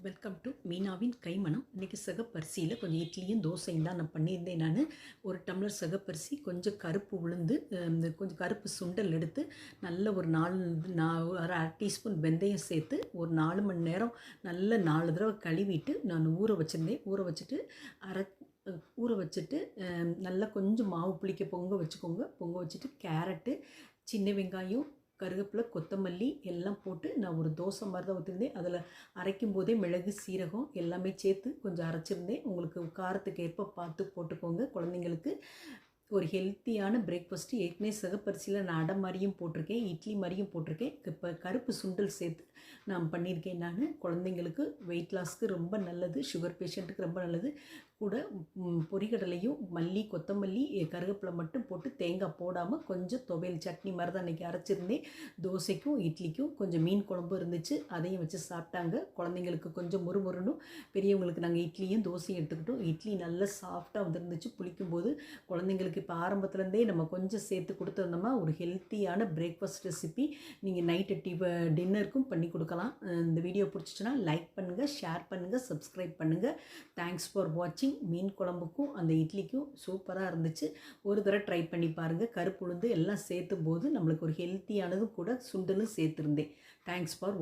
Welcome to மீனாவின் கைமணம். இன்றைக்கி சிகப்பரிசியில் கொஞ்சம் இட்லியும் தோசையும் தான் நான் பண்ணியிருந்தேன். நான் ஒரு டம்ளர் சிகப்பரிசி, கொஞ்சம் கருப்பு உளுந்து, கொஞ்சம் கருப்பு சுண்டல் எடுத்து நல்ல ஒரு அரை டீஸ்பூன் வெந்தயம் சேர்த்து ஒரு 4 மணி நேரம் நல்ல 4 தடவை கழுவிட்டு நான் ஊற வச்சுருந்தேன். ஊற வச்சுட்டு நல்லா கொஞ்சம் மாவு புளிக்க பொங்க வச்சுக்கோங்க. பொங்க வச்சுட்டு கேரட்டு, சின்ன வெங்காயம், கருவேப்பிலை, கொத்தமல்லி எல்லாம் போட்டு நான் ஒரு தோசை மாதிரி தான் ஊற்றிருந்தேன். அதில் அரைக்கும் போதே மிளகு, சீரகம் எல்லாமே சேர்த்து கொஞ்சம் அரைச்சிருந்தேன். உங்களுக்கு காரத்துக்கு ஏற்ப பார்த்து போட்டுக்கோங்க. குழந்தைங்களுக்கு ஒரு ஹெல்த்தியான பிரேக்ஃபாஸ்ட்டு. ஏற்கனவே சிகப்பரிசியில் நான் அடை மாதிரியும் போட்டிருக்கேன், இட்லி மாதிரியும் போட்டிருக்கேன். இப்போ கருப்பு சுண்டல் சேர்த்து நான் பண்ணியிருக்கேன். நான் குழந்தைங்களுக்கு வெயிட் லாஸ்க்கு ரொம்ப நல்லது, சுகர் பேஷண்ட்டுக்கு ரொம்ப நல்லது. கூட பொரிகடலையும் மல்லி, கொத்தமல்லி, கருவேப்பிலை மட்டும் போட்டு தேங்காய் போடாமல் கொஞ்சம் துவையல் சட்னி மாதிரி தான் இன்றைக்கி அரைச்சிருந்தேன். தோசைக்கும் இட்லிக்கும் கொஞ்சம் மீன் குழம்பு இருந்துச்சு, அதையும் வச்சு சாப்பிட்டாங்க. குழந்தைங்களுக்கு கொஞ்சம் முறுமுறுனும், பெரியவங்களுக்கு நாங்கள் இட்லியும் தோசையும் எடுத்துக்கிட்டோம். இட்லி நல்லா சாஃப்டாக வந்துருந்துச்சு. புளிக்கும்போது குழந்தைங்களுக்கு இப்போ ஆரம்பத்துலேருந்தே நம்ம கொஞ்சம் சேர்த்து கொடுத்துருந்தோம்னா ஒரு ஹெல்த்தியான பிரேக்ஃபாஸ்ட் ரெசிபி நீங்கள் நைட்டு டின்னருக்கும் பண்ணி கொடுக்கலாம். இந்த வீடியோ பிடிச்சிச்சுன்னா லைக் பண்ணுங்கள், ஷேர் பண்ணுங்கள், சப்ஸ்கிரைப் பண்ணுங்கள். தேங்க்ஸ் ஃபார் வாட்சிங். மீன் குழம்புக்கும் அந்த இட்லிக்கும் சூப்பராக இருந்துச்சு. ஒரு தடவை ட்ரை பண்ணி பாருங்கள். கருப்பு உளுந்து எல்லாம் சேர்த்தும் போது நம்மளுக்கு ஒரு ஹெல்த்தியானதும் கூட சுண்டலும் சேர்த்துருந்தேன். Thanks for